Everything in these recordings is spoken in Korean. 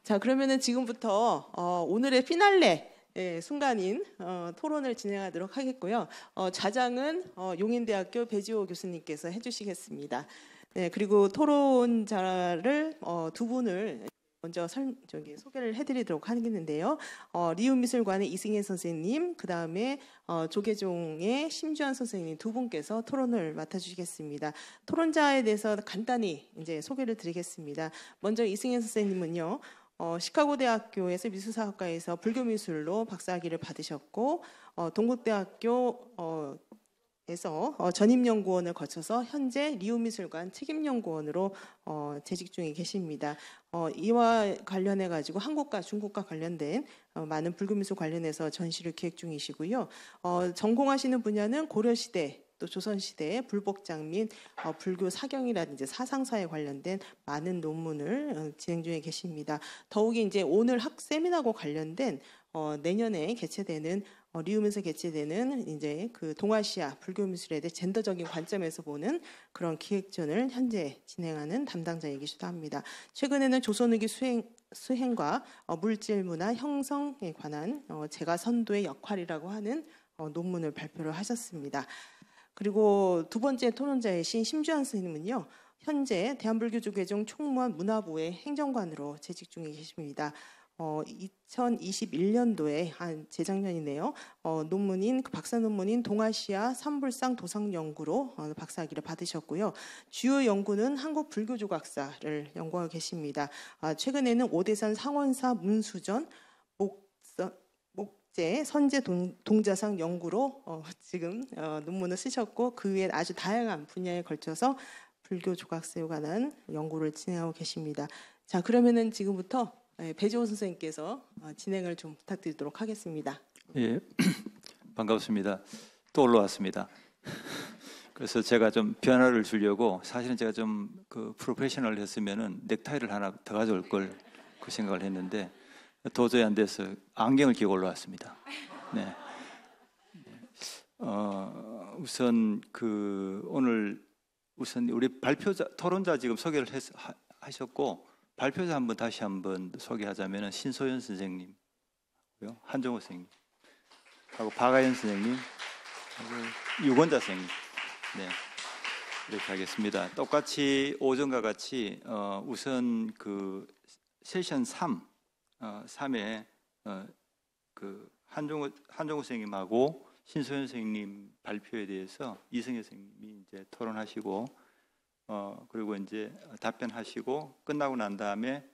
자, 그러면은 지금부터 오늘의 피날레 순간인 토론을 진행하도록 하겠고요. 자장은 용인대학교 배지호 교수님께서 해주시겠습니다. 네, 그리고 토론자를 두 분을 먼저 소개를 해드리도록 하겠는데요. 리움미술관의 이승혜 선생님, 그 다음에 조계종의 심주환 선생님 두 분께서 토론을 맡아주시겠습니다. 토론자에 대해서 간단히 이제 소개를 드리겠습니다. 먼저 이승혜 선생님은요, 시카고 대학교에서 미술사학과에서 불교미술로 박사학위를 받으셨고, 동국대학교 에서 전임연구원을 거쳐서 현재 리움미술관 책임연구원으로 재직 중에 계십니다. 이와 관련해 가지고 한국과 중국과 관련된 많은 불교미술 관련해서 전시를 기획 중이시고요. 전공하시는 분야는 고려시대 또 조선시대 불법장 및 불교 사경이라든지 사상사에 관련된 많은 논문을 진행 중에 계십니다. 더욱이 이제 오늘 세미나하고 관련된 내년에 개최되는 리움에서 개최되는 이제 그 동아시아 불교미술에 대해 젠더적인 관점에서 보는 그런 기획전을 현재 진행하는 담당자이기도 합니다. 최근에는 조선후기 수행과 물질문화 형성에 관한 제가 선도의 역할이라고 하는 논문을 발표를 하셨습니다. 그리고 두 번째 토론자이신 심주환 선생님은요, 현재 대한불교조계종 총무원 문화부의 행정관으로 재직 중에 계십니다. 2021년도에 재작년이네요. 논문인 박사 논문인 동아시아 삼불상 도상 연구로 박사학위를 받으셨고요. 주요 연구는 한국 불교조각사를 연구하고 계십니다. 최근에는 오대산 상원사 문수전 목재 선제 동자상 연구로 지금 논문을 쓰셨고, 그 외에 아주 다양한 분야에 걸쳐서 불교 조각사에 관한 연구를 진행하고 계십니다. 자, 그러면은 지금부터 배지호 선생님께서 진행을 좀 부탁드리도록 하겠습니다. 예, 반갑습니다. 또 올라왔습니다. 그래서 제가 좀 변화를 주려고, 사실은 제가 좀 그 프로페셔널 했으면은 넥타이를 하나 더 가져올 걸 그 생각을 했는데 도저히 안 돼서 안경을 끼고 올라왔습니다. 네. 우선 오늘 우리 발표자 토론자 지금 소개를 하셨고, 발표자 다시 한번 소개하자면 신소연 선생님, 한정호 선생님, 하고 박아연 선생님, 하고 유권자 선생님, 네, 이렇게 하겠습니다. 똑같이 오전과 같이 우선 그 세션 3에 그 한정호 선생님하고 신소연 선생님 발표에 대해서 이승혜 선생님이 이제 토론하시고, 그리고 이제 답변하시고 끝나고 난 다음에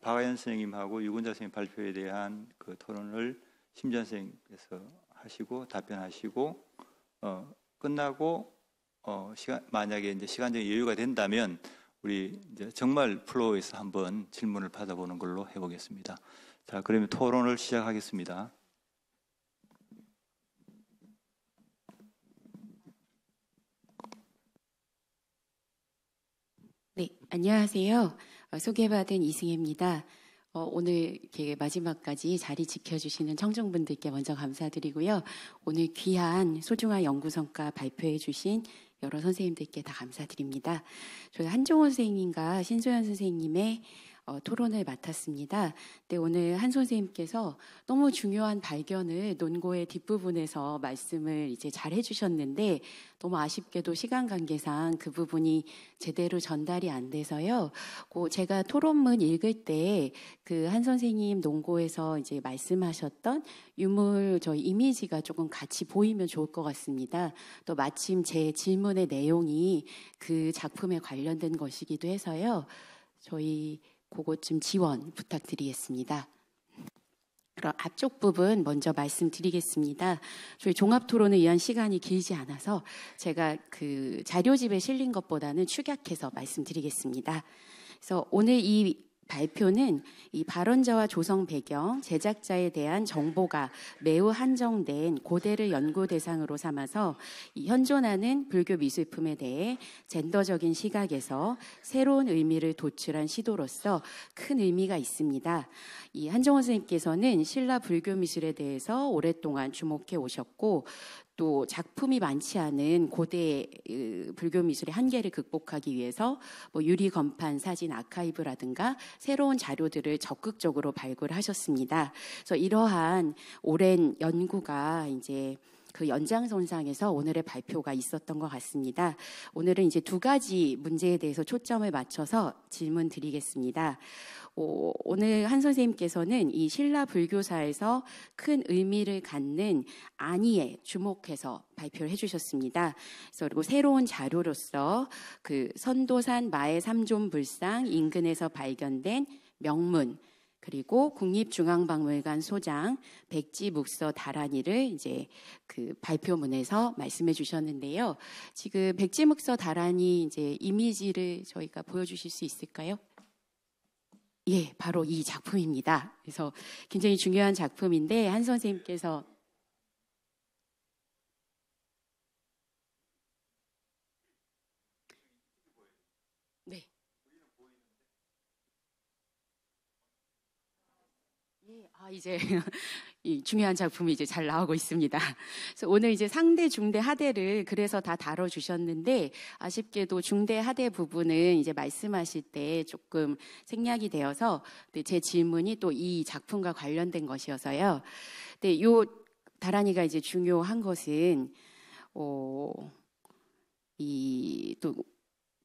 박아연 선생님하고 유권자 선생님 발표에 대한 그 토론을 심주환 선생님께서 하시고 답변하시고, 끝나고 만약에 이제 시간적인 여유가 된다면 우리 이제 정말 플로어에서 한번 질문을 받아보는 걸로 해보겠습니다. 자, 그러면 토론을 시작하겠습니다. 네, 안녕하세요. 소개받은 이승혜입니다. 오늘 이렇게 마지막까지 자리 지켜주시는 청중분들께 먼저 감사드리고요. 오늘 귀한 소중한 연구성과 발표해 주신 여러 선생님들께 다 감사드립니다. 저는 한종호 선생님과 신소연 선생님의 토론을 맡았습니다. 근데 오늘 한 선생님께서 너무 중요한 발견을 논고의 뒷부분에서 말씀을 이제 잘 해주셨는데, 너무 아쉽게도 시간 관계상 그 부분이 제대로 전달이 안 돼서요. 제가 토론문 읽을 때 그 한 선생님 논고에서 이제 말씀하셨던 유물 저희 이미지가 조금 같이 보이면 좋을 것 같습니다. 또 마침 제 질문의 내용이 그 작품에 관련된 것이기도 해서요. 저희 그것 좀 지원 부탁드리겠습니다. 그럼 앞쪽 부분 먼저 말씀드리겠습니다. 저희 종합토론을 위한 시간이 길지 않아서 제가 그 자료집에 실린 것보다는 축약해서 말씀드리겠습니다. 그래서 오늘 이 발표는 이 발언자와 조성 배경, 제작자에 대한 정보가 매우 한정된 고대를 연구 대상으로 삼아서 이 현존하는 불교 미술품에 대해 젠더적인 시각에서 새로운 의미를 도출한 시도로서 큰 의미가 있습니다. 이 한정호 선생님께서는 신라 불교 미술에 대해서 오랫동안 주목해 오셨고, 또 작품이 많지 않은 고대 불교 미술의 한계를 극복하기 위해서 뭐 유리 건판 사진 아카이브라든가 새로운 자료들을 적극적으로 발굴하셨습니다. 그래서 이러한 오랜 연구가 이제 그 연장선상에서 오늘의 발표가 있었던 것 같습니다. 오늘은 이제 두 가지 문제에 대해서 초점을 맞춰서 질문 드리겠습니다. 오늘 한 선생님께서는 이 신라 불교사에서 큰 의미를 갖는 안의에 주목해서 발표를 해주셨습니다. 그리고 새로운 자료로서 그 선도산 마의 삼존불상 인근에서 발견된 명문, 그리고 국립중앙박물관 소장 백지묵서 다란이를 이제 그 발표문에서 말씀해 주셨는데요. 지금 백지묵서 다란이 이제 이미지를 저희가 보여주실 수 있을까요? 예, 바로 이 작품입니다. 그래서 굉장히 중요한 작품인데 한 선생님께서 네. 이제 이 중요한 작품이 이제 잘 나오고 있습니다. 그래서 오늘 이제 상대, 중대, 하대를 그래서 다 다뤄주셨는데 아쉽게도 중대, 하대 부분은 이제 말씀하실 때 조금 생략이 되어서 제 질문이 또 이 작품과 관련된 것이어서요. 근데 요 다란이가 이제 중요한 것은 이 또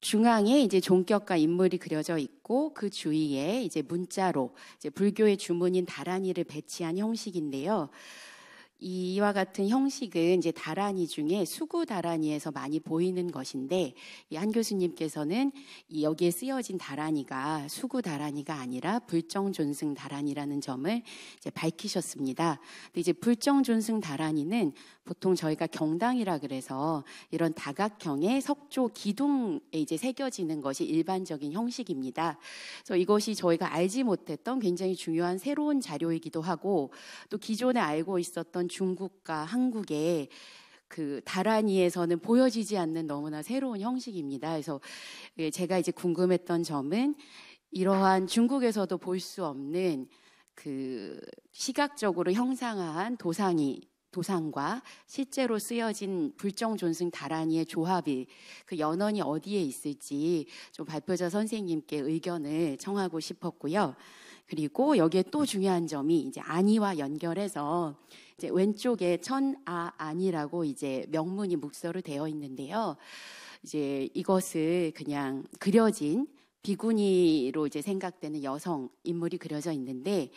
중앙에 이제 종격과 인물이 그려져 있고 그 주위에 이제 문자로 이제 불교의 주문인 다란이를 배치한 형식인데요. 이와 같은 형식은 이제 다란이 중에 수구 다란이에서 많이 보이는 것인데 이 한 교수님께서는 여기에 쓰여진 다란이가 수구 다란이가 아니라 불정존승 다란이라는 점을 이제 밝히셨습니다. 근데 이제 불정존승 다란이는 보통 저희가 경당이라 그래서 이런 다각형의 석조 기둥에 이제 새겨지는 것이 일반적인 형식입니다. 그래서 이것이 저희가 알지 못했던 굉장히 중요한 새로운 자료이기도 하고 또 기존에 알고 있었던 중국과 한국의 그 다란이에서는 보여지지 않는 너무나 새로운 형식입니다. 그래서 제가 이제 궁금했던 점은 이러한 중국에서도 볼 수 없는 그 시각적으로 형상화한 도상과 실제로 쓰여진 불정존승 다란이의 조합이 그 연원이 어디에 있을지 좀 발표자 선생님께 의견을 청하고 싶었고요. 그리고 여기에 또 중요한 점이 이제 안의와 연결해서 이제 왼쪽에 천아안이라고 이제 명문이 묵서로 되어 있는데요. 이제 이것을 그냥 그려진 비구니로 이제 생각되는 여성 인물이 그려져 있는데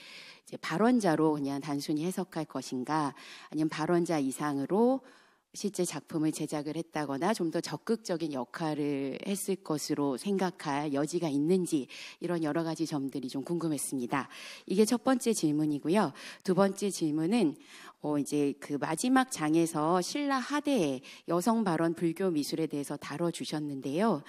이제 발원자로 그냥 단순히 해석할 것인가 아니면 발원자 이상으로 실제 작품을 제작을 했다거나 좀 더 적극적인 역할을 했을 것으로 생각할 여지가 있는지 이런 여러 가지 점들이 좀 궁금했습니다. 이게 첫 번째 질문이고요. 두 번째 질문은 이제 그 마지막 장에서 신라 하대의 여성 발원 불교 미술에 대해서 다뤄주셨는데요.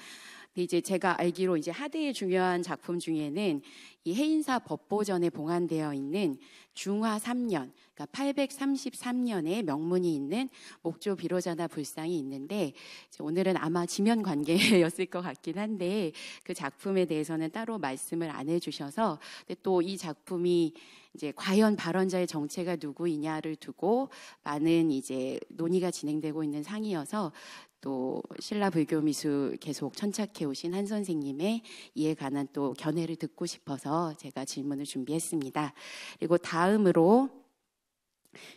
이제 제가 알기로 이제 하대의 중요한 작품 중에는 이 해인사 법보전에 봉안되어 있는 중화 3년, 그러니까 833년에 명문이 있는 목조 비로자나 불상이 있는데 오늘은 아마 지면 관계였을 것 같긴 한데 그 작품에 대해서는 따로 말씀을 안 해주셔서 또 이 작품이 이제 과연 발원자의 정체가 누구이냐를 두고 많은 이제 논의가 진행되고 있는 상이어서 또 신라 불교 미술 계속 천착해 오신 한 선생님의 이에 관한 또 견해를 듣고 싶어서 제가 질문을 준비했습니다. 그리고 다음으로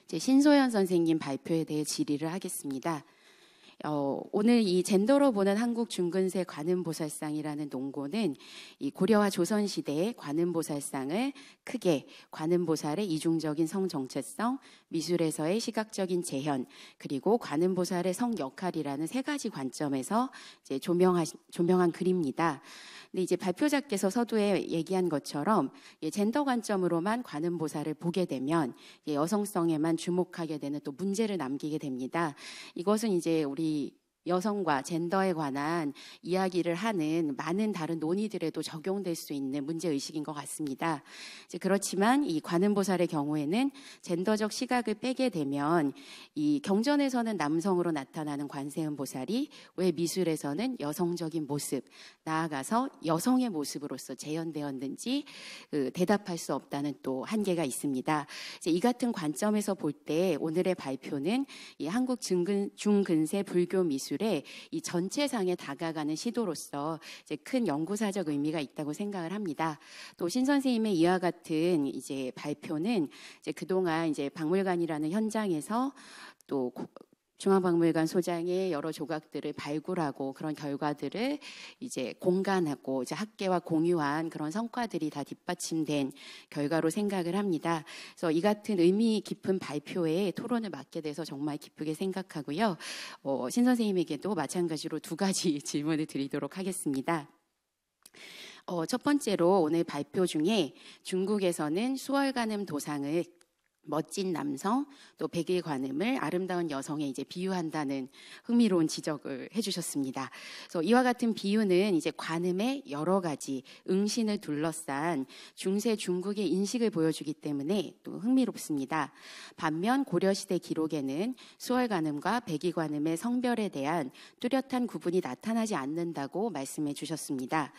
이제 신소연 선생님 발표에 대해 질의를 하겠습니다. 오늘 이 젠더로 보는 한국 중근세 관음보살상이라는 논고는 이 고려와 조선시대의 관음보살상을 크게 관음보살의 이중적인 성 정체성, 미술에서의 시각적인 재현, 그리고 관음보살의 성 역할이라는 세 가지 관점에서 이제 조명한 글입니다. 근데 이제 발표자께서 서두에 얘기한 것처럼 젠더 관점으로만 관음보살을 보게 되면 여성성에만 주목하게 되는 또 문제를 남기게 됩니다. 이것은 이제 우리 여성과 젠더에 관한 이야기를 하는 많은 다른 논의들에도 적용될 수 있는 문제의식인 것 같습니다. 그렇지만 이 관음보살의 경우에는 젠더적 시각을 빼게 되면 이 경전에서는 남성으로 나타나는 관세음보살이 왜 미술에서는 여성적인 모습, 나아가서 여성의 모습으로서 재현되었는지 대답할 수 없다는 또 한계가 있습니다. 이 같은 관점에서 볼 때 오늘의 발표는 이 한국 중근세 불교 미술의 이 전체상에 다가가는 시도로서 이제 큰 연구사적 의미가 있다고 생각을 합니다. 또 신 선생님의 이와 같은 이제 발표는 이제 그동안 이제 박물관이라는 현장에서 또 중앙박물관 소장의 여러 조각들을 발굴하고 그런 결과들을 이제 공간하고 이제 학계와 공유한 그런 성과들이 다 뒷받침된 결과로 생각을 합니다. 그래서 이 같은 의미 깊은 발표에 토론을 맡게 돼서 정말 기쁘게 생각하고요. 신 선생님에게도 마찬가지로 2가지 질문을 드리도록 하겠습니다. 첫 번째로 오늘 발표 중에 중국에서는 수월관음 도상을 멋진 남성, 또 백일 관음을 아름다운 여성에 이제 비유한다는 흥미로운 지적을 해주셨습니다. 그래서 이와 같은 비유는 이제 관음의 여러 가지 응신을 둘러싼 중세 중국의 인식을 보여주기 때문에 또 흥미롭습니다. 반면 고려시대 기록에는 수월관음과 백일관음의 성별에 대한 뚜렷한 구분이 나타나지 않는다고 말씀해 주셨습니다.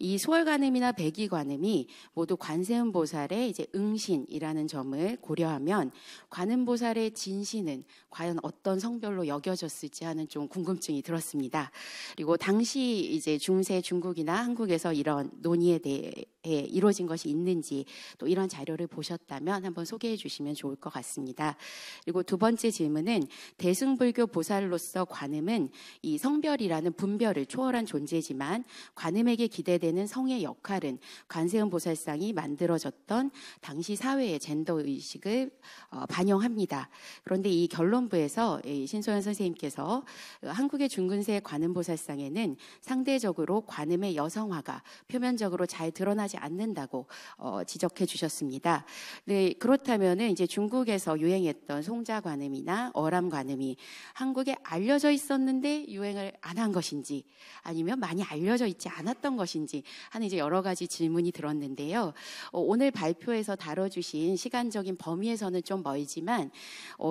이 수월관음이나 백일관음이 모두 관세음보살의 이제 응신이라는 점을 고려하면 관음보살의 진신은 과연 어떤 성별로 여겨졌을지 하는 좀 궁금증이 들었습니다. 그리고 당시 이제 중세 중국이나 한국에서 이런 논의에 대해 이루어진 것이 있는지 또 이런 자료를 보셨다면 한번 소개해 주시면 좋을 것 같습니다. 그리고 2번째 질문은 대승불교 보살로서 관음은 이 성별이라는 분별을 초월한 존재지만 관음에게 기대되는 성의 역할은 관세음 보살상이 만들어졌던 당시 사회의 젠더 의식을 반영합니다. 그런데 이 결론부에서 신소연 선생님께서 한국의 중근세 관음보살상에는 상대적으로 관음의 여성화가 표면적으로 잘 드러나지 않는다고 지적해 주셨습니다. 네, 그렇다면은 이제 중국에서 유행했던 송자관음이나 어람관음이 한국에 알려져 있었는데 유행을 안 한 것인지 아니면 많이 알려져 있지 않았던 것인지 하는 이제 여러 가지 질문이 들었는데요. 오늘 발표에서 다뤄주신 시간적인 범위에서는 좀 멀지만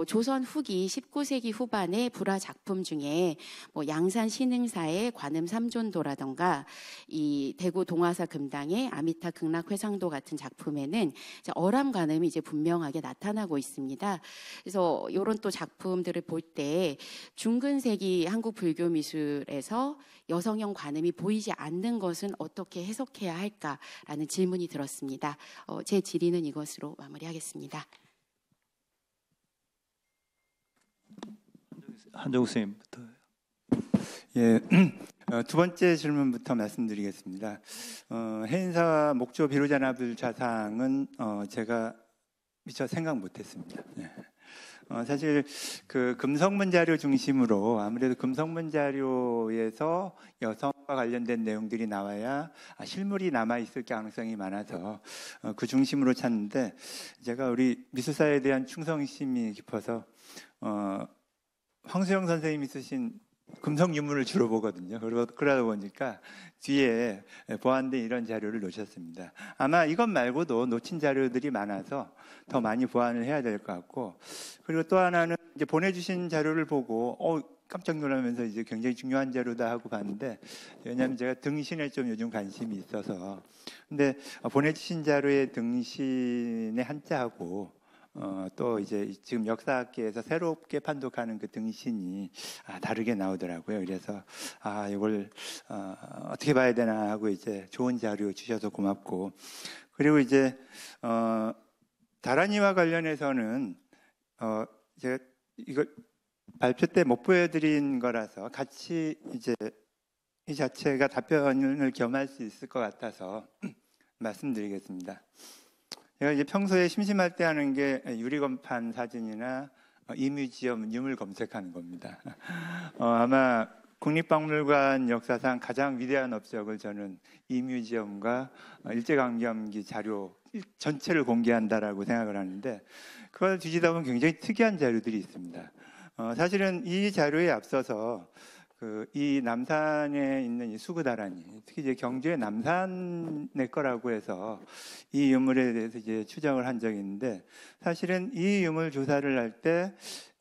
조선 후기 19세기 후반의 불화 작품 중에 뭐 양산 신흥사의 관음 삼존도라던가 이 대구 동화사 금당의 아미타 극락회상도 같은 작품에는 이제 어람관음이 이제 분명하게 나타나고 있습니다. 그래서 이런 또 작품들을 볼 때 중근세기 한국 불교 미술에서 여성형 관음이 보이지 않는 것은 어떻게 해석해야 할까라는 질문이 들었습니다. 제 질의는 이것으로 마무리하겠습니다. 한종욱 선생님부터. 예, 2번째 질문부터 말씀드리겠습니다. 해인사 목조 비로자나불 좌상은 제가 미처 생각 못했습니다. 예. 사실 그 금성문 자료 중심으로 아무래도 금성문 자료에서 여성과 관련된 내용들이 나와야 실물이 남아 있을 가능성이 많아서 그 중심으로 찾는데 제가 우리 미술사에 대한 충성심이 깊어서 황수영 선생님이 쓰신 금성 유물을 주로 보거든요. 그러다 보니까 뒤에 보완된 이런 자료를 놓으셨습니다. 아마 이것 말고도 놓친 자료들이 많아서 더 많이 보완을 해야 될 것 같고, 그리고 또 하나는 이제 보내주신 자료를 보고 깜짝 놀라면서 이제 굉장히 중요한 자료다 하고 봤는데, 왜냐하면 제가 등신에 좀 요즘 관심이 있어서, 근데 보내주신 자료의 등신의 한자하고 또 이제 지금 역사학계에서 새롭게 판독하는 그 등신이 다르게 나오더라고요. 그래서 이걸 어떻게 봐야 되나 하고 이제 좋은 자료 주셔서 고맙고, 그리고 이제 다란이와 관련해서는 제가 이걸 발표 때 못 보여드린 거라서 같이 이제 이 자체가 답변을 겸할 수 있을 것 같아서 말씀드리겠습니다. 제가 이제 평소에 심심할 때 하는 게 유리건판 사진이나 이뮤지엄 유물 검색하는 겁니다. 아마 국립박물관 역사상 가장 위대한 업적을 저는 이뮤지엄과 일제강점기 자료 전체를 공개한다라고 생각을 하는데, 그걸 뒤지다 보면 굉장히 특이한 자료들이 있습니다. 사실은 이 자료에 앞서서 이 남산에 있는 이 수구다란이, 특히 이제 경주의 남산의 거라고 해서 이 유물에 대해서 이제 추정을 한 적이 있는데, 사실은 이 유물 조사를 할 때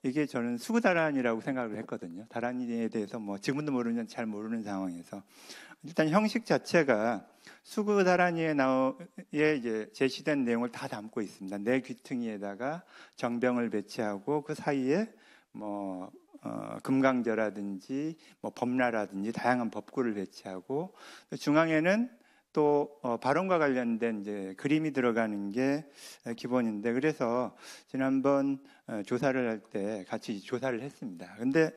이게 저는 수구다란이라고 생각을 했거든요. 다란이에 대해서 뭐 지금도 모르는, 잘 모르는 상황에서 일단 형식 자체가 수구다란이에 이제 제시된 내용을 다 담고 있습니다. 네 귀퉁이에다가 정병을 배치하고 그 사이에 뭐 금강저라든지 뭐 법라라든지 다양한 법구를 배치하고, 중앙에는 또 발언과 관련된 이제 그림이 들어가는 게 기본인데, 그래서 지난번 조사를 할 때 같이 조사를 했습니다. 근데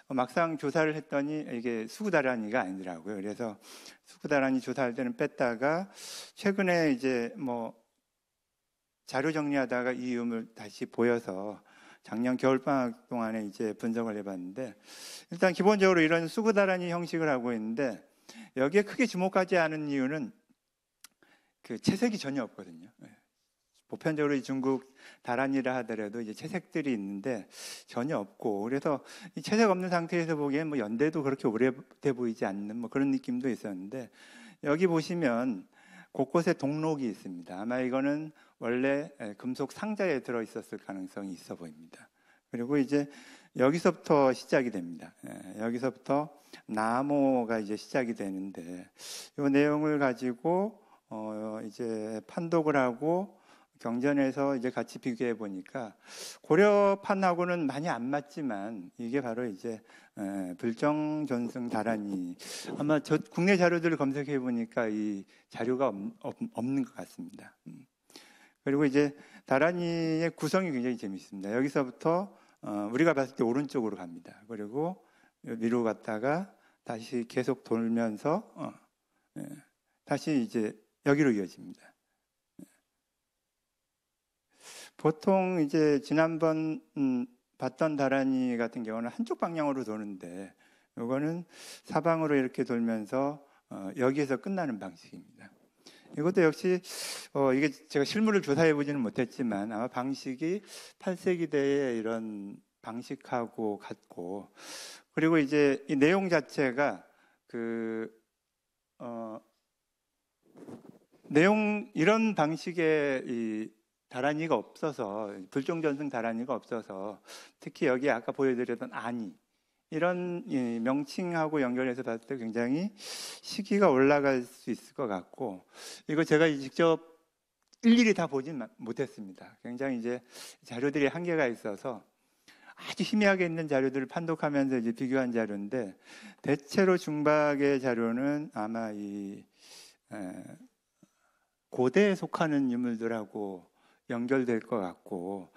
막상 조사를 했더니 이게 수구다란이가 아니더라고요. 그래서 수구다란이 조사할 때는 뺐다가 최근에 이제 뭐 자료 정리하다가 이 유물 다시 보여서 작년 겨울방학 동안에 이제 분석을 해봤는데, 일단 기본적으로 이런 수구다란이 형식을 하고 있는데, 여기에 크게 주목하지 않은 이유는 그 채색이 전혀 없거든요. 보편적으로 중국 다란이라 하더라도 이제 채색들이 있는데 전혀 없고, 그래서 이 채색 없는 상태에서 보기엔 뭐 연대도 그렇게 오래돼 보이지 않는 뭐 그런 느낌도 있었는데, 여기 보시면 곳곳에 동록이 있습니다. 아마 이거는 원래 금속 상자에 들어 있었을 가능성이 있어 보입니다. 그리고 이제 여기서부터 시작이 됩니다. 여기서부터 나모가 이제 시작이 되는데, 이 내용을 가지고 이제 판독을 하고 경전에서 이제 같이 비교해 보니까 고려판하고는 많이 안 맞지만 이게 바로 이제 불정전승 다란이, 아마 저 국내 자료들을 검색해 보니까 이 자료가 없는 것 같습니다. 그리고 이제 다란이의 구성이 굉장히 재밌습니다. 여기서부터 우리가 봤을 때 오른쪽으로 갑니다. 그리고 위로 갔다가 다시 계속 돌면서 다시 이제 여기로 이어집니다. 보통 이제 지난번 봤던 다란이 같은 경우는 한쪽 방향으로 도는데, 이거는 사방으로 이렇게 돌면서 여기에서 끝나는 방식입니다. 이것도 역시 이게 제가 실물을 조사해 보지는 못했지만 아마 방식이 8세기대의 이런 방식하고 같고, 그리고 이제 이 내용 자체가 이런 방식의 이 다란이가 없어서, 불정전승 다란이가 없어서, 특히 여기 아까 보여드렸던 안이, 이런 명칭하고 연결해서 봤을 때 굉장히 시기가 올라갈 수 있을 것 같고, 이거 제가 직접 일일이 다 보진 못했습니다. 굉장히 이제 자료들이 한계가 있어서 아주 희미하게 있는 자료들을 판독하면서 이제 비교한 자료인데, 대체로 중박의 자료는 아마 이 고대에 속하는 유물들하고 연결될 것 같고,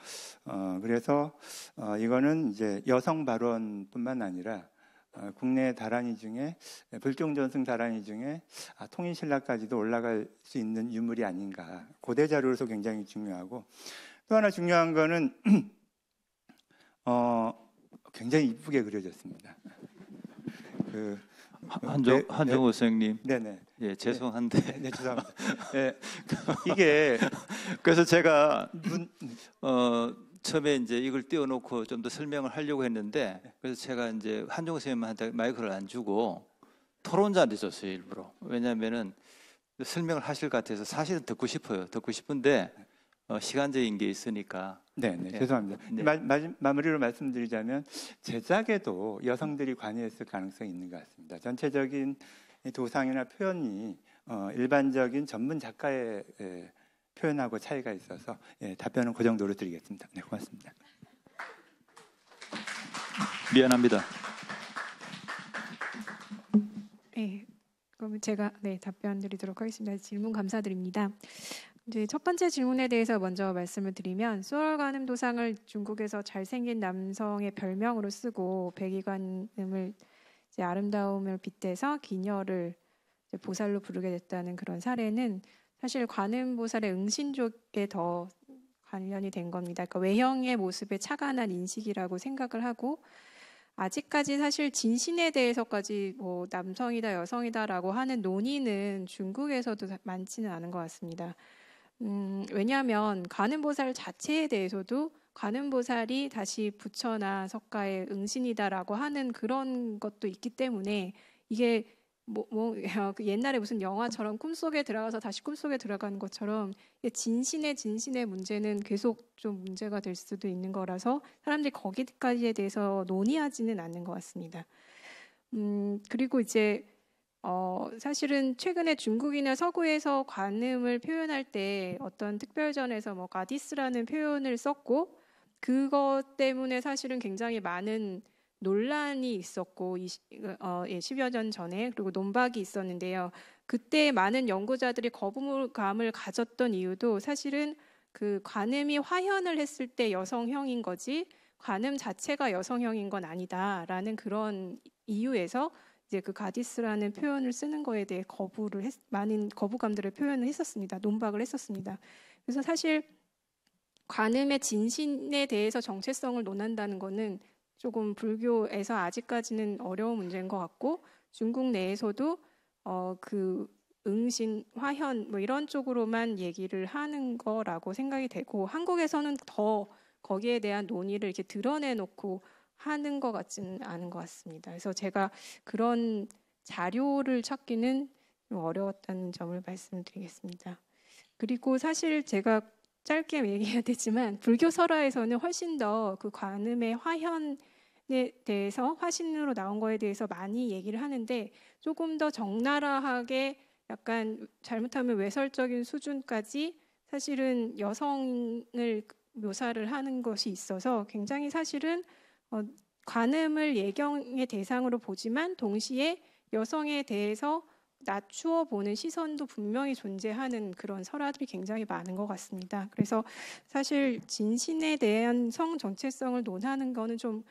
그래서 이거는 이제 여성 발원뿐만 아니라 국내 다란이 중에, 불정전승 다란이 중에 통일신라까지도 올라갈 수 있는 유물이 아닌가, 고대 자료로서 굉장히 중요하고, 또 하나 중요한 거는 굉장히 이쁘게 그려졌습니다. 한정호 선생님, 네네. 예, 죄송한데, 네, 죄송합니다. 네, 이게 그래서 제가 처음에 이제 이걸 띄워놓고 좀 더 설명을 하려고 했는데, 그래서 제가 이제 한정호 선생님한테 마이크를 안 주고 토론자를 줬어요, 일부러. 왜냐하면은 설명을 하실 것 같아서 사실은 듣고 싶어요. 듣고 싶은데 시간적인 게 있으니까. 네, 예. 죄송합니다. 네. 마무리로 말씀드리자면, 제작에도 여성들이 관여했을 가능성이 있는 것 같습니다. 전체적인 도상이나 표현이 일반적인 전문 작가의 표현하고 차이가 있어서 답변은 그 정도로 드리겠습니다. 네, 고맙습니다. 미안합니다. 네, 그럼 제가 답변 드리도록 하겠습니다. 질문 감사드립니다. 이제 첫 번째 질문에 대해서 먼저 말씀을 드리면, 수월관음 도상을 중국에서 잘생긴 남성의 별명으로 쓰고 백이관음을 이제 아름다움을 빗대서 기녀를 이제 보살로 부르게 됐다는 그런 사례는 사실 관음보살의 응신족에 더 관련이 된 겁니다. 그러니까 외형의 모습에 착안한 인식이라고 생각을 하고, 아직까지 사실 진신에 대해서까지 뭐 남성이다 여성이다라고 하는 논의는 중국에서도 많지는 않은 것 같습니다. 왜냐하면 관음보살 자체에 대해서도 관음보살이 다시 부처나 석가의 응신이다라고 하는 그런 것도 있기 때문에 이게 그 옛날에 무슨 영화처럼 꿈속에 들어가서 다시 꿈속에 들어가는 것처럼 진신의 문제는 계속 좀 문제가 될 수도 있는 거라서 사람들이 거기까지에 대해서 논의하지는 않는 것 같습니다. 그리고 이제 사실은 최근에 중국이나 서구에서 관음을 표현할 때 어떤 특별전에서 뭐 가디스라는 표현을 썼고 그것 때문에 사실은 굉장히 많은 논란이 있었고 10여 년 전에 그리고 논박이 있었는데요. 그때 많은 연구자들이 거부감을 가졌던 이유도 사실은 그 관음이 화현을 했을 때 여성형인 거지 관음 자체가 여성형인 건 아니다라는 그런 이유에서 이제 그 가디스라는 표현을 쓰는 거에 대해 많은 거부감들을 표현을 했었습니다. 논박을 했었습니다. 그래서 사실 관음의 진신에 대해서 정체성을 논한다는 거는 조금 불교에서 아직까지는 어려운 문제인 것 같고 중국 내에서도 그 응신, 화현 뭐 이런 쪽으로만 얘기를 하는 거라고 생각이 되고 한국에서는 더 거기에 대한 논의를 이렇게 드러내놓고 하는 것 같지는 않은 것 같습니다. 그래서 제가 그런 자료를 찾기는 좀 어려웠다는 점을 말씀드리겠습니다. 그리고 사실 제가 짧게 얘기해야 되지만 불교 설화에서는 훨씬 더 그 관음의 화현에 대해서 화신으로 나온 거에 대해서 많이 얘기를 하는데 조금 더 적나라하게 약간 잘못하면 외설적인 수준까지 사실은 여성을 묘사를 하는 것이 있어서 굉장히 사실은 관음을 예경의 대상으로 보지만 동시에 여성에 대해서 낮추어 보는 시선도 분명히 존재하는 그런 설화들이 굉장히 많은 것 같습니다. 그래서 사실 진신에 대한 성 정체성을 논하는 거는 좀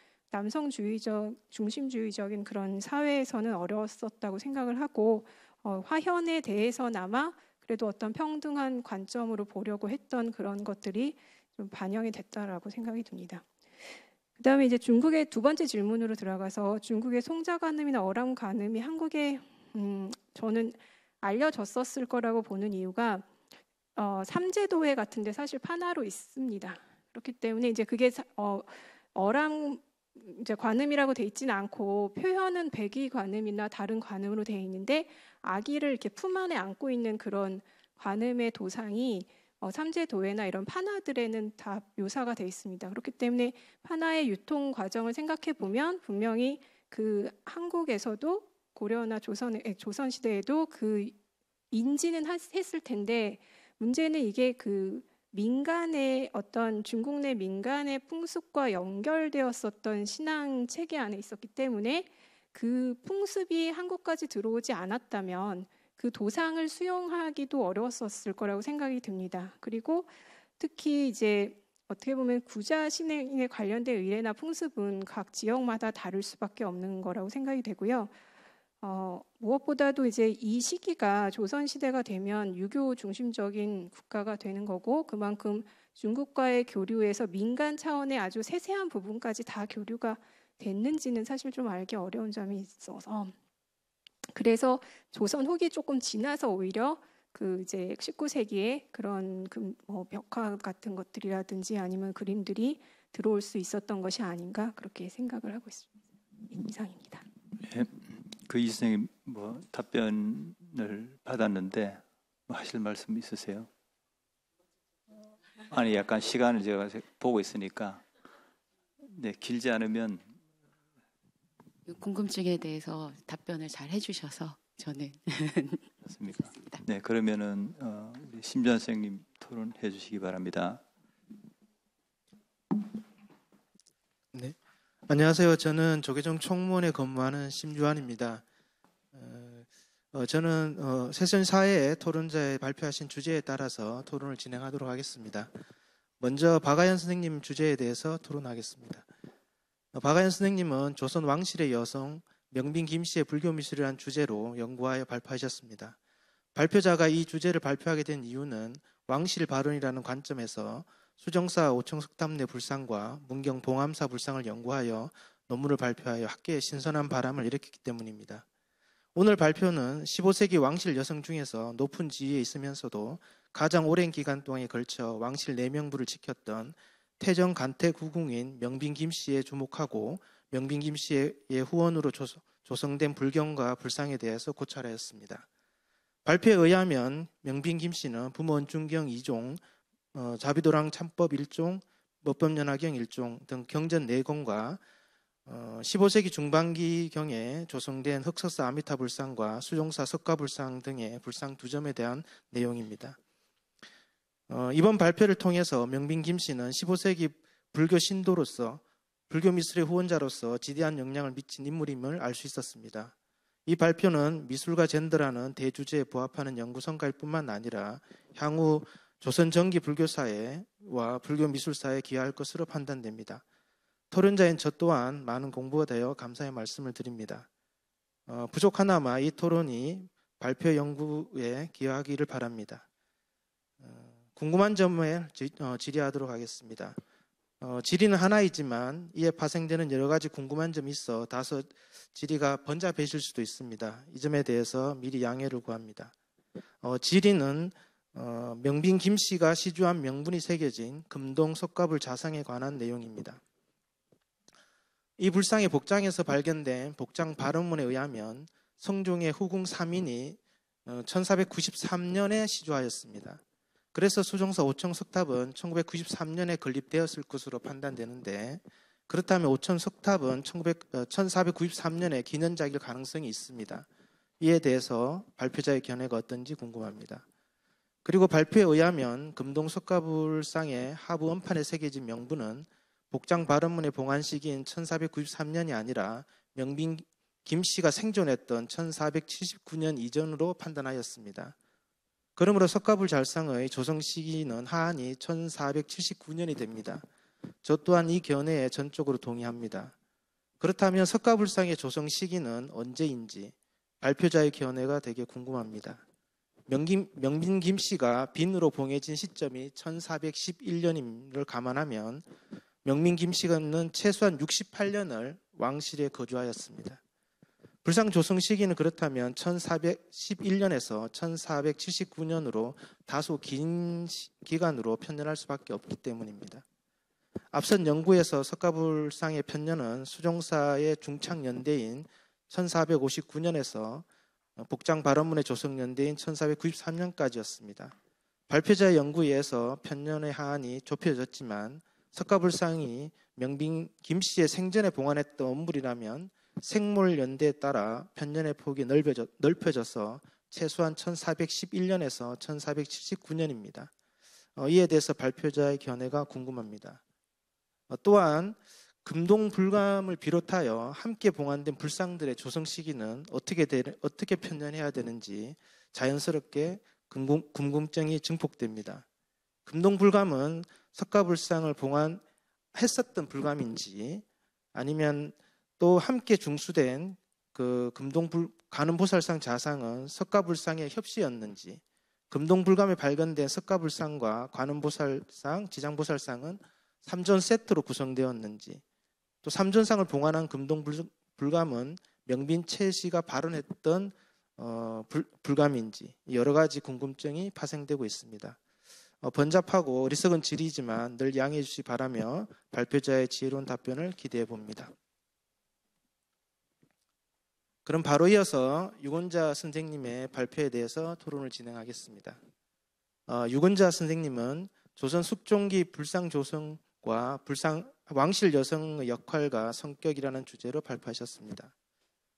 중심주의적인 그런 사회에서는 어려웠었다고 생각을 하고 화현에 대해서나마 그래도 어떤 평등한 관점으로 보려고 했던 그런 것들이 좀 반영이 됐다라고 생각이 듭니다. 그다음에 이제 중국의 두 번째 질문으로 들어가서 중국의 송자관음이나 어람관음이 한국에 저는 알려졌었을 거라고 보는 이유가 삼제도회 같은데 사실 판화로 있습니다. 그렇기 때문에 이제 그게 어람 이제 관음이라고 돼 있지는 않고 표현은 백의 관음이나 다른 관음으로 돼 있는데 아기를 이렇게 품 안에 안고 있는 그런 관음의 도상이 삼제도회나 이런 판화들에는 다 묘사가 돼 있습니다. 그렇기 때문에 판화의 유통 과정을 생각해 보면 분명히 그 한국에서도 고려나 조선 시대에도 그 인지는 했을 텐데 문제는 이게 그 민간의 어떤 중국 내 민간의 풍습과 연결되었었던 신앙 체계 안에 있었기 때문에 그 풍습이 한국까지 들어오지 않았다면 그 도상을 수용하기도 어려웠었을 거라고 생각이 듭니다. 그리고 특히 이제 어떻게 보면 구자 신행에 관련된 의례나 풍습은 각 지역마다 다를 수밖에 없는 거라고 생각이 되고요. 무엇보다도 이제 이 시기가 조선 시대가 되면 유교 중심적인 국가가 되는 거고 그만큼 중국과의 교류에서 민간 차원의 아주 세세한 부분까지 다 교류가 됐는지는 사실 좀 알기 어려운 점이 있어서 그래서 조선 후기 조금 지나서 오히려 그 이제 19세기에 그런 벽화 같은 것들이라든지 아니면 그림들이 들어올 수 있었던 것이 아닌가 그렇게 생각을 하고 있습니다. 이상입니다. 네, 그 이 선생님 뭐 답변을 받았는데 뭐 하실 말씀 있으세요? 아니 약간 시간을 제가 보고 있으니까 네 길지 않으면 궁금증에 대해서 답변을 잘 해주셔서 저는 맞습니까? 네, 그러면은 우리 심주환 선생님 토론해 주시기 바랍니다. 네, 안녕하세요. 저는 조계종 총무원에 근무하는 심주환입니다. 저는 세션 4회 토론자의 발표하신 주제에 따라서 토론을 진행하도록 하겠습니다. 먼저 박아연 선생님 주제에 대해서 토론하겠습니다. 박아연 선생님은 조선 왕실의 여성 명빈 김씨의 불교미술이라는 주제로 연구하여 발표하셨습니다. 발표자가 이 주제를 발표하게 된 이유는 왕실 발언이라는 관점에서 수정사 오청석담내 불상과 문경 봉암사 불상을 연구하여 논문을 발표하여 학계에 신선한 바람을 일으켰기 때문입니다. 오늘 발표는 15세기 왕실 여성 중에서 높은 지위에 있으면서도 가장 오랜 기간 동안에 걸쳐 왕실 내명부를 지켰던 태정 간태 구궁인 명빈 김씨에 주목하고 명빈 김씨의 후원으로 조성된 불경과 불상에 대해서 고찰하였습니다. 발표에 의하면 명빈 김씨는 부모 원중경 2종, 자비도랑 참법 1종, 법법연화경 1종 등 경전 4권과 15세기 중반기경에 조성된 흑석사 아미타 불상과 수종사 석가 불상 등의 불상 2점에 대한 내용입니다. 이번 발표를 통해서 명빈 김씨는 15세기 불교 신도로서 불교 미술의 후원자로서 지대한 영향을 미친 인물임을 알 수 있었습니다. 이 발표는 미술과 젠더라는 대주제에 부합하는 연구 성과일 뿐만 아니라 향후 조선 전기 불교사회와 불교 미술사에 기여할 것으로 판단됩니다. 토론자인 저 또한 많은 공부가 되어 감사의 말씀을 드립니다. 부족하나마 이 토론이 발표 연구에 기여하기를 바랍니다. 궁금한 점에 질의하도록 하겠습니다. 질의는 하나이지만 이에 파생되는 여러 가지 궁금한 점이 있어 다소 질의가 번잡해질 수도 있습니다. 이 점에 대해서 미리 양해를 구합니다. 질의는 명빈 김씨가 시주한 명분이 새겨진 금동 석가불 자상에 관한 내용입니다. 이 불상의 복장에서 발견된 복장 발언문에 의하면 성종의 후궁 3인이 1493년에 시주하였습니다. 그래서 수종사 오청 석탑은 1993년에 건립되었을 것으로 판단되는데, 그렇다면 오청 석탑은 1493년에 기년작일 가능성이 있습니다. 이에 대해서 발표자의 견해가 어떤지 궁금합니다. 그리고 발표에 의하면 금동 석가불상의 하부 원판에 새겨진 명분은 복장 발언문의 봉안 시기인 1493년이 아니라 명빈 김씨가 생존했던 1479년 이전으로 판단하였습니다. 그러므로 석가불 잘상의 조성 시기는 하한이 1479년이 됩니다. 저 또한 이 견해에 전적으로 동의합니다. 그렇다면 석가불상의 조성 시기는 언제인지 발표자의 견해가 되게 궁금합니다. 명빈 김씨가 빈으로 봉해진 시점이 1411년임을 감안하면 명빈 김씨는 최소한 68년을 왕실에 거주하였습니다. 불상 조성 시기는 그렇다면 1411년에서 1479년으로 다소 긴 기간으로 편년할 수밖에 없기 때문입니다. 앞선 연구에서 석가불상의 편년은 수종사의 중창연대인 1459년에서 복장 발언문의 조성연대인 1493년까지였습니다. 발표자의 연구에 의해서 편년의 하한이 좁혀졌지만 석가불상이 명빈 김씨의 생전에 봉안했던 원물이라면 생물 연대에 따라 편년의 폭이 넓혀져서 최소한 1411년에서 1479년입니다. 이에 대해서 발표자의 견해가 궁금합니다. 또한 금동 불감을 비롯하여 함께 봉안된 불상들의 조성 시기는 어떻게 편년해야 되는지 자연스럽게 궁금증이 증폭됩니다. 금동 불감은 석가불상을 봉안했었던 불감인지, 아니면 또 함께 중수된 그 관음보살상 자상은 석가불상의 협시였는지, 금동불감에 발견된 석가불상과 관음보살상, 지장보살상은 3존 세트로 구성되었는지, 또 3존상을 봉안한 금동불감은 명빈 최 씨가 발언했던 불감인지 여러 가지 궁금증이 파생되고 있습니다. 번잡하고 어리석은 질의지만 늘 양해해 주시기 바라며 발표자의 지혜로운 답변을 기대해 봅니다. 그럼 바로 이어서 유건자 선생님의 발표에 대해서 토론을 진행하겠습니다. 유건자 선생님은 조선 숙종기 불상 조성과 왕실 여성의 역할과 성격이라는 주제로 발표하셨습니다.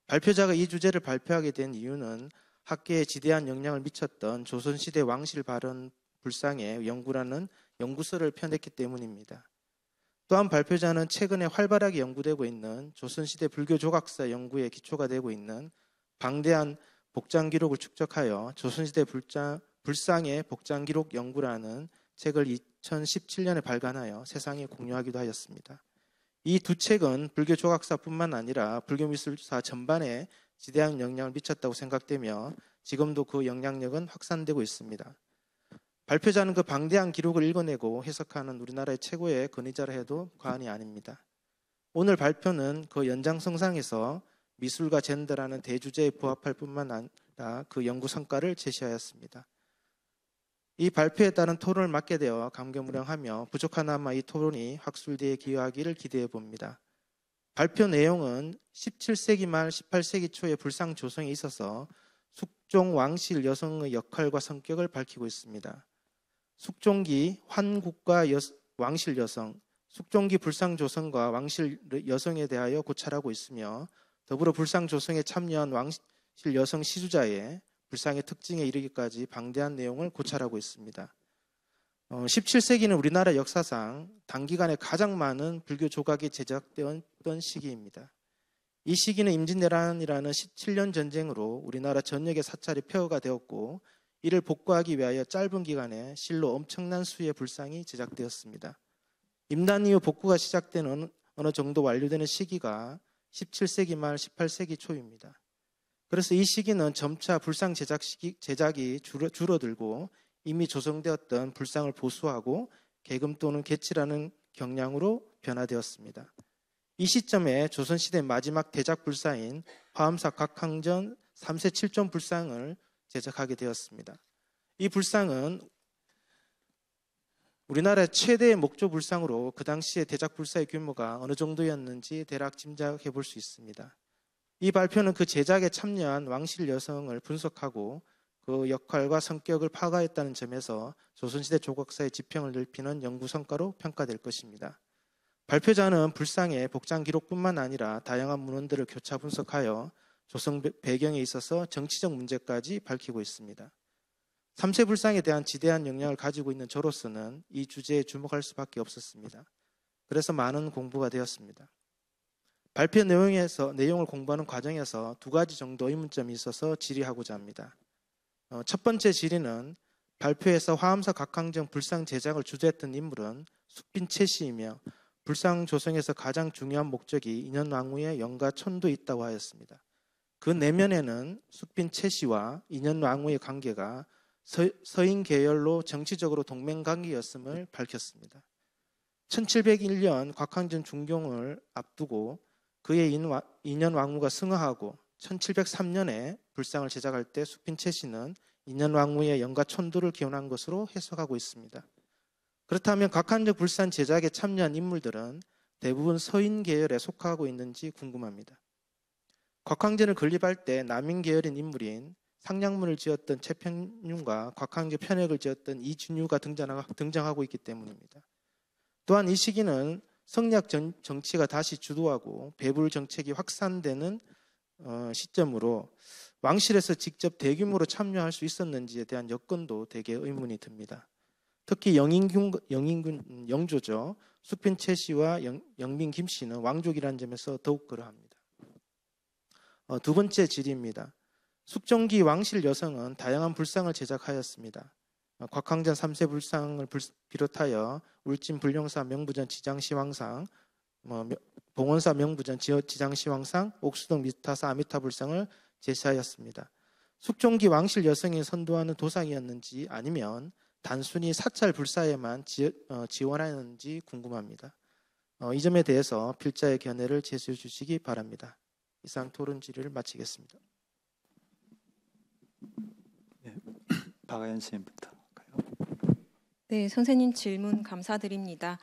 발표자가 이 주제를 발표하게 된 이유는 학계에 지대한 영향을 미쳤던 조선시대 왕실 발언 불상의 연구라는 연구서를 펴냈기 때문입니다. 또한 발표자는 최근에 활발하게 연구되고 있는 조선시대 불교 조각사 연구에 기초가 되고 있는 방대한 복장 기록을 축적하여 조선시대 불상의 복장 기록 연구라는 책을 2017년에 발간하여 세상에 공유하기도 하였습니다. 이 두 책은 불교 조각사뿐만 아니라 불교 미술사 전반에 지대한 영향을 미쳤다고 생각되며 지금도 그 영향력은 확산되고 있습니다. 발표자는 그 방대한 기록을 읽어내고 해석하는 우리나라의 최고의 권위자라 해도 과언이 아닙니다. 오늘 발표는 그 연장선상에서 미술과 젠더라는 대주제에 부합할 뿐만 아니라 그 연구 성과를 제시하였습니다. 이 발표에 따른 토론을 맡게 되어 감개무량하며 부족하나마 이 토론이 학술대에 기여하기를 기대해 봅니다. 발표 내용은 17세기 말 18세기 초의 불상 조성에 있어서 숙종 왕실 여성의 역할과 성격을 밝히고 있습니다. 숙종기 환국과 왕실 여성, 숙종기 불상 조성과 왕실 여성에 대하여 고찰하고 있으며 더불어 불상 조성에 참여한 왕실 여성 시주자의 불상의 특징에 이르기까지 방대한 내용을 고찰하고 있습니다. 17세기는 우리나라 역사상 단기간에 가장 많은 불교 조각이 제작되었던 시기입니다. 이 시기는 임진왜란이라는 17년 전쟁으로 우리나라 전역의 사찰이 폐허가 되었고 이를 복구하기 위하여 짧은 기간에 실로 엄청난 수의 불상이 제작되었습니다. 임난 이후 복구가 시작되는 어느 정도 완료되는 시기가 17세기 말 18세기 초입니다. 그래서 이 시기는 점차 불상 제작이 줄어들고 이미 조성되었던 불상을 보수하고 개금 또는 개치라는 경향으로 변화되었습니다. 이 시점에 조선시대 마지막 대작 불사인 화엄사 각항전 3세 7종 불상을 제작하게 되었습니다. 이 불상은 우리나라의 최대의 목조 불상으로 그 당시의 대작 불사의 규모가 어느 정도였는지 대략 짐작해 볼 수 있습니다. 이 발표는 그 제작에 참여한 왕실 여성을 분석하고 그 역할과 성격을 파악하였다는 점에서 조선시대 조각사의 지평을 넓히는 연구 성과로 평가될 것입니다. 발표자는 불상의 복장 기록뿐만 아니라 다양한 문헌들을 교차 분석하여 조성 배경에 있어서 정치적 문제까지 밝히고 있습니다. 3세 불상에 대한 지대한 영향을 가지고 있는 저로서는 이 주제에 주목할 수밖에 없었습니다. 그래서 많은 공부가 되었습니다. 발표 내용을 공부하는 과정에서 두 가지 정도 의문점이 있어서 질의하고자 합니다. 첫 번째 질의는 발표에서 화엄사 각항전 불상 제작을 주도했던 인물은 숙빈 최씨이며 불상 조성에서 가장 중요한 목적이 인현왕후의 영가 천도에 있다고 하였습니다. 그 내면에는 숙빈 최씨와 인현왕후의 관계가 서인 계열로 정치적으로 동맹관계였음을 밝혔습니다. 1701년 곽항전 중종을 앞두고 그의 인현왕후가 승하하고 1703년에 불상을 제작할 때 숙빈 최씨는 인현왕후의 영가 천도를 기원한 것으로 해석하고 있습니다. 그렇다면 곽한적 불상 제작에 참여한 인물들은 대부분 서인 계열에 속하고 있는지 궁금합니다. 곽황전을 건립할 때 남인 계열인 인물인 상량문을 지었던 최평윤과 곽황제 편액을 지었던 이준유가 등장하고 있기 때문입니다. 또한 이 시기는 성리학 정치가 다시 주도하고 배불 정책이 확산되는 시점으로 왕실에서 직접 대규모로 참여할 수 있었는지에 대한 여건도 대개 의문이 듭니다. 특히 영인군 영조죠. 숙빈 최씨와 영빈 김씨는 왕족이라는 점에서 더욱 그러합니다. 두 번째 질의입니다. 숙종기 왕실 여성은 다양한 불상을 제작하였습니다. 곽황전 3세 불상을 비롯하여 울진 불령사 명부전 지장시황상, 봉원사 명부전 지장시황상, 옥수동 미타사 아미타 불상을 제시하였습니다. 숙종기 왕실 여성이 선도하는 도상이었는지 아니면 단순히 사찰 불사에만 지원하였는지 궁금합니다. 이 점에 대해서 필자의 견해를 제시해 주시기 바랍니다. 이상 토론 질의를 마치겠습니다. 네, 박아연 선생님부터 할까요? 네, 선생님 질문 감사드립니다.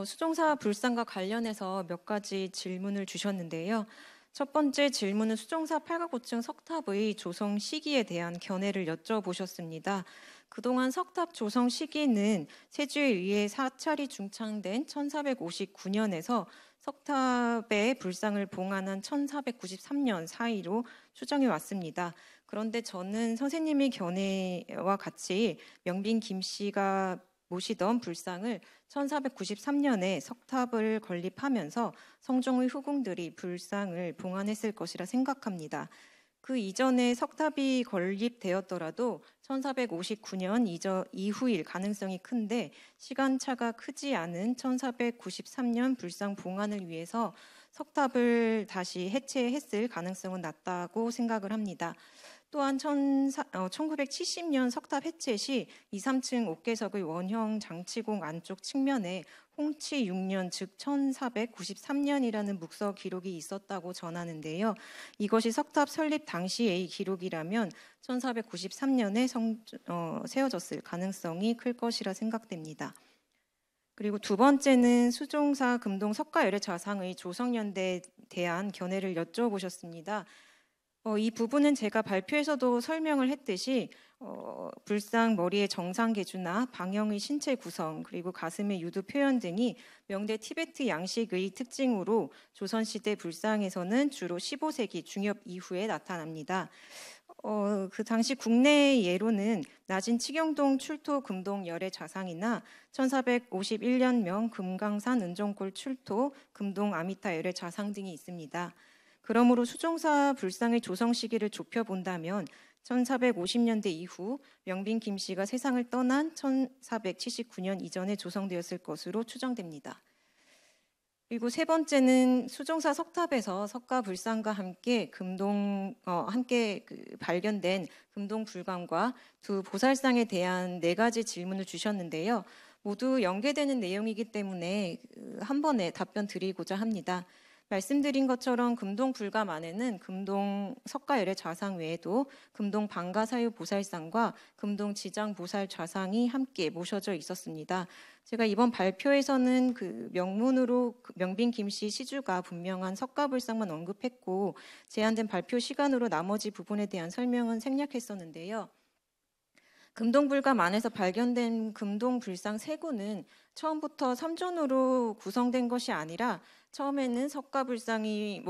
수종사 불상과 관련해서 몇 가지 질문을 주셨는데요. 첫 번째 질문은 수종사 8가 5층 석탑의 조성 시기에 대한 견해를 여쭤보셨습니다. 그동안 석탑 조성 시기는 세주에 의해 사찰이 중창된 1459년에서 석탑의 불상을 봉안한 1493년 사이로 추정해 왔습니다. 그런데 저는 선생님의 견해와 같이 명빈 김씨가 모시던 불상을 1493년에 석탑을 건립하면서 성종의 후궁들이 불상을 봉안했을 것이라 생각합니다. 그 이전에 석탑이 건립되었더라도 1459년 이후일 가능성이 큰데 시간차가 크지 않은 1493년 불상 봉안을 위해서 석탑을 다시 해체했을 가능성은 낮다고 생각을 합니다. 또한 1970년 석탑 해체 시 2, 3층 5개석의 원형 장치공 안쪽 측면에 홍치 6년 즉 1493년이라는 묵서 기록이 있었다고 전하는데요. 이것이 석탑 설립 당시의 기록이라면 1493년에 세워졌을 가능성이 클 것이라 생각됩니다. 그리고 두 번째는 수종사 금동 석가열애 좌상의 조성연대에 대한 견해를 여쭤보셨습니다. 이 부분은 제가 발표에서도 설명을 했듯이 불상 머리의 정상 계주나 방형의 신체 구성 그리고 가슴의 유두 표현 등이 명대 티베트 양식의 특징으로 조선시대 불상에서는 주로 15세기 중엽 이후에 나타납니다. 그 당시 국내 예로는 낮은 치경동 출토 금동 열애 좌상이나 1451년명 금강산 은종골 출토 금동 아미타 열애 좌상 등이 있습니다. 그러므로 수종사 불상의 조성 시기를 좁혀본다면 1450년대 이후 명빈 김씨가 세상을 떠난 1479년 이전에 조성되었을 것으로 추정됩니다. 그리고 세 번째는 수종사 석탑에서 석가 불상과 함께 발견된 금동 불감과 두 보살상에 대한 4가지 질문을 주셨는데요. 모두 연계되는 내용이기 때문에 한 번에 답변 드리고자 합니다. 말씀드린 것처럼 금동 불감 안에는 금동 석가열애 좌상 외에도 금동 방가사유 보살상과 금동 지장 보살 좌상이 함께 모셔져 있었습니다. 제가 이번 발표에서는 그 명문으로 명빈 김씨 시주가 분명한 석가불상만 언급했고 제한된 발표 시간으로 나머지 부분에 대한 설명은 생략했었는데요. 금동불감 안에서 발견된 금동불상 3구는 처음부터 3존으로 구성된 것이 아니라 처음에는 석가불상이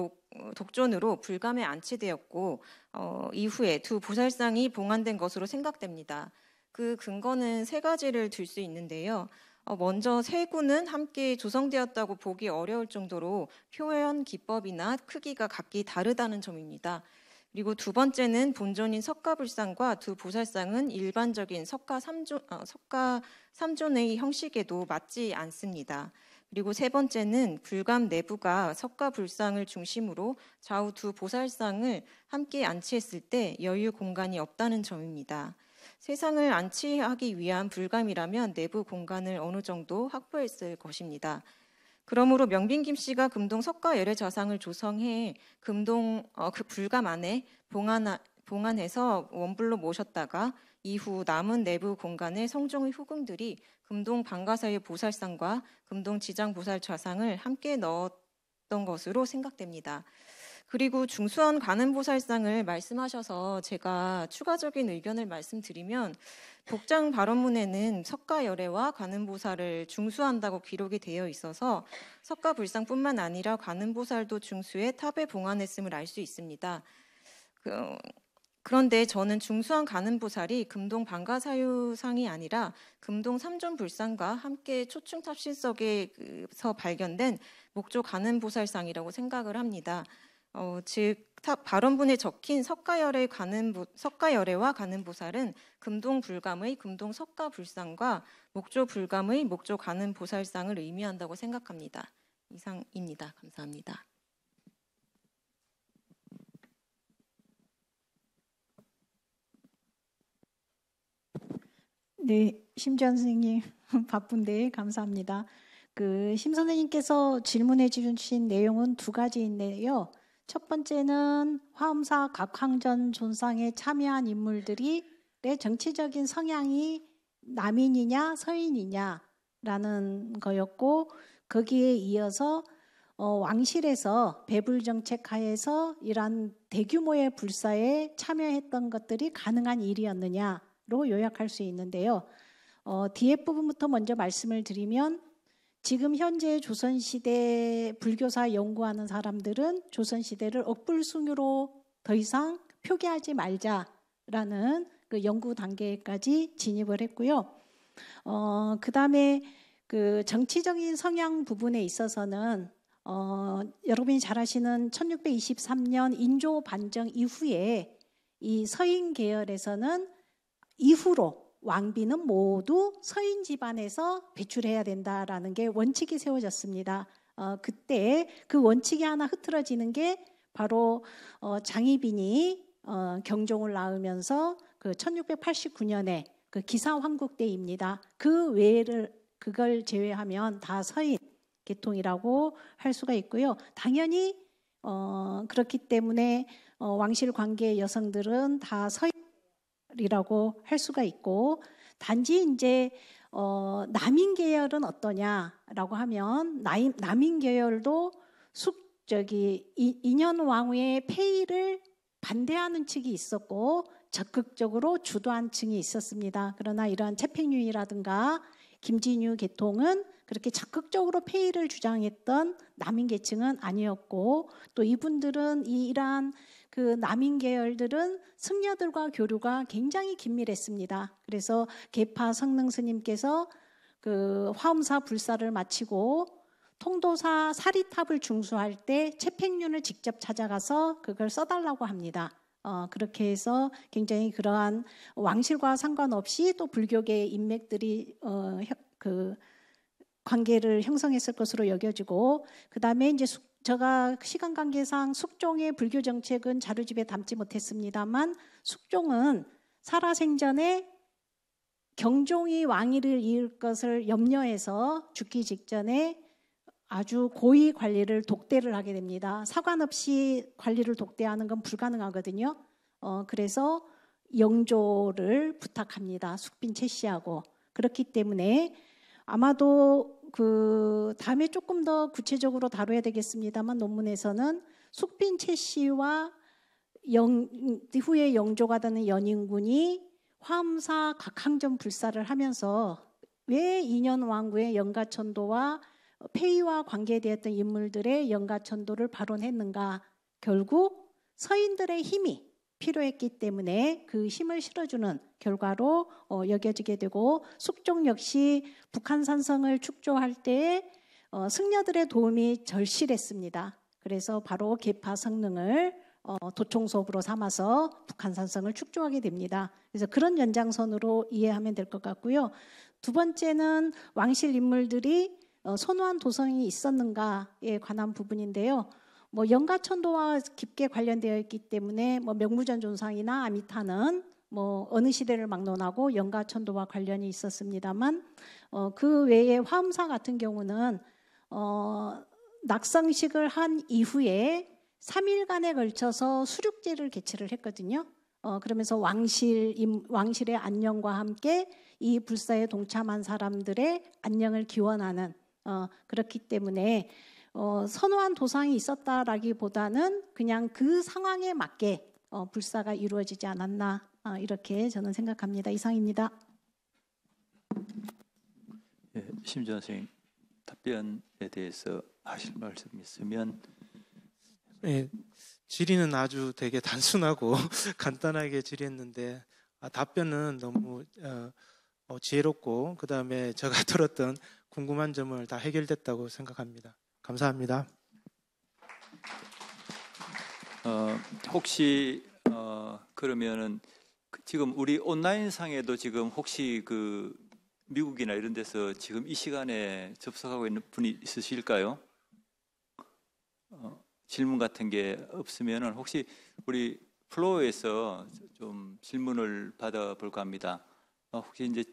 독존으로 불감에 안치되었고 이후에 두 보살상이 봉안된 것으로 생각됩니다. 그 근거는 3가지를 들 수 있는데요. 먼저 3구는 함께 조성되었다고 보기 어려울 정도로 표현 기법이나 크기가 각기 다르다는 점입니다. 그리고 두 번째는 본존인 석가불상과 두 보살상은 일반적인 석가 3존의 형식에도 맞지 않습니다. 그리고 세 번째는 불감 내부가 석가불상을 중심으로 좌우 두 보살상을 함께 안치했을 때 여유 공간이 없다는 점입니다. 세상을 안치하기 위한 불감이라면 내부 공간을 어느 정도 확보했을 것입니다. 그러므로 명빈 김씨가 금동 석가열애 좌상을 조성해 금동 그 불감 안에 봉안해서 원불로 모셨다가 이후 남은 내부 공간에 성종의 후궁들이 금동 방가사의 보살상과 금동 지장 보살 좌상을 함께 넣었던 것으로 생각됩니다. 그리고 중수원 관음보살상을 말씀하셔서 제가 추가적인 의견을 말씀드리면 복장 발언문에는 석가열애와 관음보살을 중수한다고 기록이 되어 있어서 석가불상뿐만 아니라 관음보살도 중수해 탑에 봉안했음을 알 수 있습니다. 그런데 저는 중수한 관음보살이 금동 방가사유상이 아니라 금동 삼존불상과 함께 초충탑신석에서 발견된 목조 관음보살상이라고 생각을 합니다. 즉 발언문에 적힌 석가열애와 관음보살은 금동 불감의 금동 석가불상과 목조 불감의 목조 관음보살상을 의미한다고 생각합니다. 이상입니다. 감사합니다. 네, 심지현 선생님 바쁜데 감사합니다. 심 선생님께서 질문해 주신 내용은 2가지인데요. 첫 번째는 화엄사 각황전 존상에 참여한 인물들이 정치적인 성향이 남인이냐 서인이냐라는 거였고 거기에 이어서 왕실에서 배불 정책 하에서 이러한 대규모의 불사에 참여했던 것들이 가능한 일이었느냐로 요약할 수 있는데요. 뒤에 부분부터 먼저 말씀을 드리면 지금 현재 조선시대 불교사 연구하는 사람들은 조선시대를 억불숭유로 더 이상 표기하지 말자라는 그 연구 단계까지 진입을 했고요. 그 다음에 그 정치적인 성향 부분에 있어서는 여러분이 잘 아시는 1623년 인조 반정 이후에 이 서인 계열에서는 이후로 왕비는 모두 서인 집안에서 배출해야 된다라는 게 원칙이 세워졌습니다. 그때 그 원칙이 하나 흐트러지는 게 바로 장희빈이 경종을 낳으면서 그 1689년에 그 기사 황국대입니다. 그 외를 그걸 제외하면 다 서인 계통이라고 할 수가 있고요. 당연히 그렇기 때문에 왕실 관계 여성들은 다 서인이라고 할 수가 있고, 단지 이제 남인 계열은 어떠냐라고 하면 남인 계열도 인현 왕후의 폐위를 반대하는 측이 있었고 적극적으로 주도한 층이 있었습니다. 그러나 이러한 채팽윤이라든가 김진유 계통은 그렇게 적극적으로 폐위를 주장했던 남인 계층은 아니었고, 또 이분들은 이러한 그 남인 계열들은 승려들과 교류가 굉장히 긴밀했습니다. 그래서 계파 성능 스님께서 그 화엄사 불사를 마치고 통도사 사리탑을 중수할 때 채팽윤을 직접 찾아가서 그걸 써달라고 합니다. 그렇게 해서 굉장히 그러한 왕실과 상관없이 또 불교계의 인맥들이 그 관계를 형성했을 것으로 여겨지고, 그 다음에 이제 제가 시간 관계상 숙종의 불교 정책은 자료집에 담지 못했습니다만, 숙종은 살아생전에 경종이 왕위를 이을 것을 염려해서 죽기 직전에 아주 고위 관리를 독대를 하게 됩니다. 사관 없이 관리를 독대하는 건 불가능하거든요. 그래서 영조를 부탁합니다. 숙빈 최 씨하고. 그렇기 때문에 아마도 그 다음에 조금 더 구체적으로 다뤄야 되겠습니다만, 논문에서는 숙빈 최 씨와 후에 영조가 되는 연인군이 화엄사 각항전 불사를 하면서 왜 인현 왕후의 영가천도와 폐위와 관계되었던 인물들의 영가천도를 발언했는가? 결국 서인들의 힘이 필요했기 때문에 그 힘을 실어주는 결과로 여겨지게 되고, 숙종 역시 북한 산성을 축조할 때에 승려들의 도움이 절실했습니다. 그래서 바로 계파 성능을 도총수업으로 삼아서 북한 산성을 축조하게 됩니다. 그래서 그런 연장선으로 이해하면 될 것 같고요. 두 번째는 왕실 인물들이 선호한 도성이 있었는가에 관한 부분인데요. 뭐 영가천도와 깊게 관련되어 있기 때문에 뭐 명무전 존상이나 아미타는 뭐 어느 시대를 막론하고 영가천도와 관련이 있었습니다만, 그 외에 화엄사 같은 경우는 낙성식을 한 이후에 3일간에 걸쳐서 수륙제를 개최를 했거든요. 그러면서 왕실의 안녕과 함께 이 불사에 동참한 사람들의 안녕을 기원하는, 그렇기 때문에 선호한 도상이 있었다라기보다는 그냥 그 상황에 맞게 불사가 이루어지지 않았나, 이렇게 저는 생각합니다. 이상입니다. 예, 심지원 선생님, 답변에 대해서 하실 말씀 있으면. 예, 질의는 아주 되게 단순하고 간단하게 질의했는데, 답변은 너무 지혜롭고, 그 다음에 제가 들었던 궁금한 점을 다 해결됐다고 생각합니다. 감사합니다. 혹시 그러면은 지금 우리 온라인 상에도 지금 혹시 그 미국이나 이런 데서 지금 이 시간에 접속하고 있는 분이 있으실까요? 질문 같은 게 없으면은 혹시 우리 플로어에서 좀 질문을 받아볼까 합니다. 혹시 이제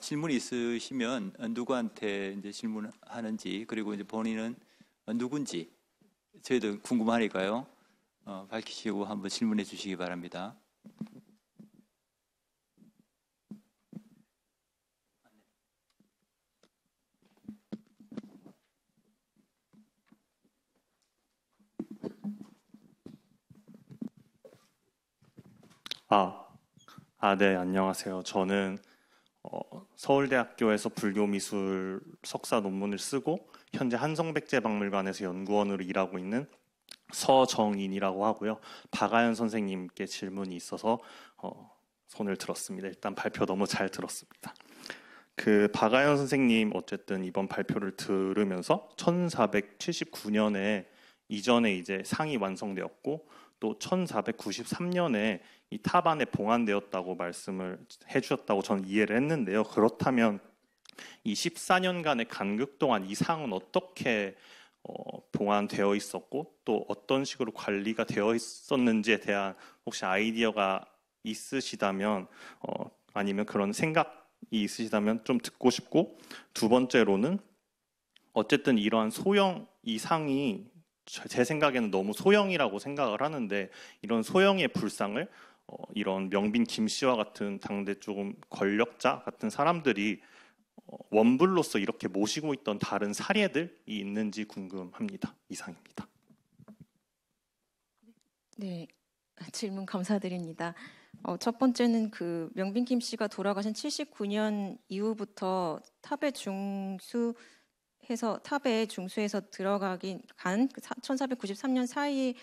질문이 있으시면 누구한테 이제 질문하는지, 그리고 이제 본인은 누군지 저희도 궁금하니까요. 밝히시고 한번 질문해 주시기 바랍니다. 네, 안녕하세요. 저는 서울대학교에서 불교미술 석사 논문을 쓰고 현재 한성백제박물관에서 연구원으로 일하고 있는 서정인이라고 하고요. 박아연 선생님께 질문이 있어서 손을 들었습니다. 일단 발표 너무 잘 들었습니다. 그 박아연 선생님 어쨌든 이번 발표를 들으면서 1479년에 이전에 이제 상이 완성되었고, 또 1493년에 이 타반에 봉안되었다고 말씀을 해주셨다고 저는 이해를 했는데요. 그렇다면 이 14년간의 간극 동안 이 상은 어떻게 봉안되어 있었고 또 어떤 식으로 관리가 되어 있었는지에 대한 혹시 아이디어가 있으시다면 아니면 그런 생각이 있으시다면 좀 듣고 싶고, 두 번째로는 어쨌든 이러한 소형 이 상이 제 생각에는 너무 소형이라고 생각을 하는데, 이런 소형의 불상을 이런 명빈 김 씨와 같은 당대 조금 권력자 같은 사람들이 원불로서 이렇게 모시고 있던 다른 사례들이 있는지 궁금합니다. 이상입니다. 네, 질문 감사드립니다. 첫 번째는 그 명빈 김 씨가 돌아가신 79년 이후부터 탑에 중수해서 들어가긴 간 1493년 사이에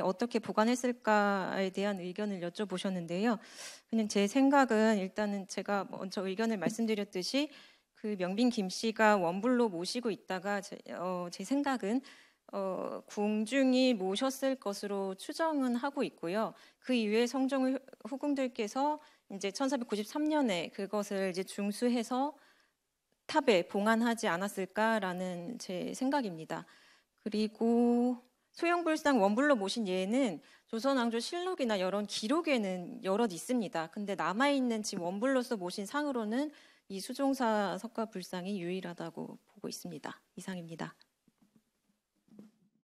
어떻게 보관했을까에 대한 의견을 여쭤보셨는데요. 그냥 제 생각은 일단은 제가 먼저 의견을 말씀드렸듯이 그 명빈 김 씨가 원불로 모시고 있다가 제 생각은 궁중이 모셨을 것으로 추정은 하고 있고요. 그 이후에 성종 후궁들께서 이제 1493년에 그것을 이제 중수해서 탑에 봉안하지 않았을까라는 제 생각입니다. 그리고 소형불상 원불로 모신 예는 조선왕조실록이나 여러 기록에는 여럿 있습니다. 근데 남아있는 지금 원불로서 모신 상으로는 이 수종사 석가불상이 유일하다고 보고 있습니다. 이상입니다.